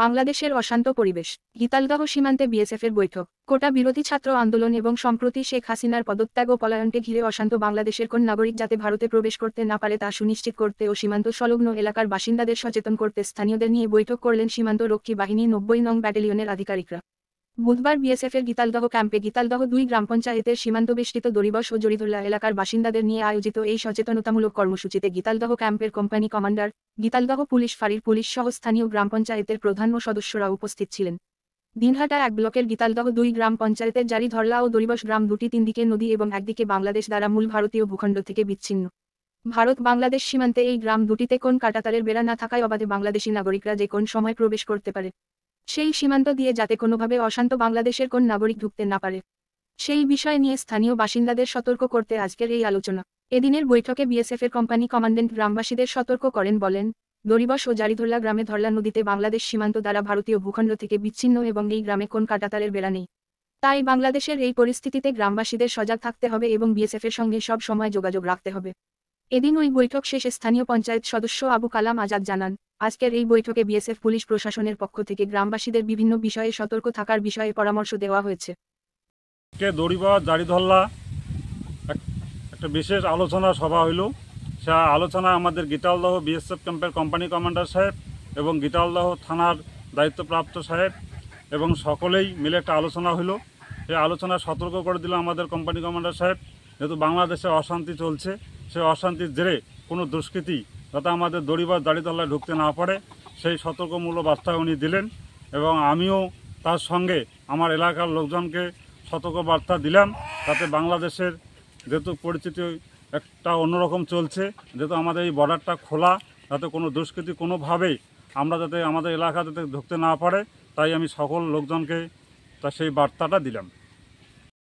বাংলাদেশের অশান্ত পরিবেশ, গীতালদহ সীমান্তে বিএসএফের বৈঠক, কোটা বিরোধী ছাত্র আন্দোলন এবং সম্প্রতি শেখ হাসিনার পদত্যাগ ও পলায়নকে ঘিরে অশান্ত বাংলাদেশের কোন নাগরিক যাতে ভারতে প্রবেশ করতে না পারে তা সুনিশ্চিত করতে ও সীমান্ত সংলগ্ন এলাকার বাসিন্দাদের সচেতন করতে স্থানীয়দের নিয়ে বৈঠক করলেন সীমান্ত রক্ষী বাহিনী ৯০ নং ব্যাটালিয়নের আধিকারিকরা। বুধবার বিএসএফের গীতালদহ ক্যাম্পে গীতালদহ ২ গ্রাম পঞ্চায়েতের সীমান্তবেষ্টিত দড়িবশ ও জড়িধুল্লা এলাকার বাসিন্দাদের নিয়ে আয়োজিত এই সচেতনতামূলক কর্মসূচিতে গীতালদহ ক্যাম্পের কোম্পানি কমান্ডার, গীতালদহ পুলিশ ফাঁড়ির পুলিশ সহ স্থানীয় গ্রাম পঞ্চায়েতের প্রধান ও সদস্যরা উপস্থিত ছিলেন। দিনহাটা ১ ব্লকের গীতালদহ ২ গ্রাম পঞ্চায়েতের জারিধরলা ও দড়িবশ গ্রাম দুটি তিনদিকে নদী এবং একদিকে বাংলাদেশ দ্বারা মূল ভারতীয় ভূখণ্ড থেকে বিচ্ছিন্ন। ভারত বাংলাদেশ সীমান্তে এই গ্রাম দুটিতে কোন কাঁটাতারের বেড়া না থাকায় অবাধে বাংলাদেশি নাগরিকরা যে কোন সময় প্রবেশ করতে পারে। সেই সীমান্ত দিয়ে যাতে কোনোভাবে অশান্ত বাংলাদেশের কোন নাগরিক ঢুকতে না পারে, সেই বিষয় নিয়ে স্থানীয় বাসিন্দাদের সতর্ক করতে আজকের এই আলোচনা। এদিনের বৈঠকে বিএসএফের কোম্পানি কমান্ডেন্ট গ্রামবাসীদের সতর্ক করেন, বলেন, দড়িবশ ও জারিধরলা গ্রামে ধরলা নদীতে বাংলাদেশ সীমান্ত দ্বারা ভারতীয় ভূখণ্ড থেকে বিচ্ছিন্ন এবং এই গ্রামে কোন কাঁটাতারের বেড়া নেই। তাই বাংলাদেশের এই পরিস্থিতিতে গ্রামবাসীদের সজাগ থাকতে হবে এবং বিএসএফের সঙ্গে সব সময় যোগাযোগ রাখতে হবে। এদিন ওই বৈঠক শেষে স্থানীয় পঞ্চায়েত সদস্য আবু কালাম আজাদ জানান, আজকের এই বৈঠকে বিএসএফ পুলিশ প্রশাসনের পক্ষ থেকে গ্রামবাসীদের বিভিন্ন বিষয়ে সতর্ক থাকার বিষয়ে পরামর্শ দেওয়া হয়েছে। দড়িবশ জারিধরলা একটা বিশেষ আলোচনা সভা হইল। সে আলোচনায় আমাদের গীতালদহ বিএসএফ ক্যাম্পের কোম্পানি কমান্ডার সাহেব এবং গীতালদহ থানার দায়িত্বপ্রাপ্ত সাহেব এবং সকলেই মিলে একটা আলোচনা হইল। সেই আলোচনা সতর্ক করে দিল আমাদের কোম্পানি কমান্ডার সাহেব, যেহেতু বাংলাদেশে অশান্তি চলছে, সেই অশান্তির জেরে কোনো দুষ্কৃতী যাতে আমাদের দড়িবশ জারিধরলায় ঢুকতে না পারে সেই সতর্কমূলক বার্তা উনি দিলেন। এবং আমিও তার সঙ্গে আমার এলাকার লোকজনকে সতর্ক বার্তা দিলাম, যাতে বাংলাদেশের যেহেতু পরিস্থিতি একটা অন্যরকম চলছে, যেহেতু আমাদের এই বর্ডারটা খোলা, যাতে কোনো দুষ্কৃতী কোনোভাবেই আমরা যাতে আমাদের এলাকা যাতে ঢুকতে না পারে, তাই আমি সকল লোকজনকে সেই বার্তাটা দিলাম।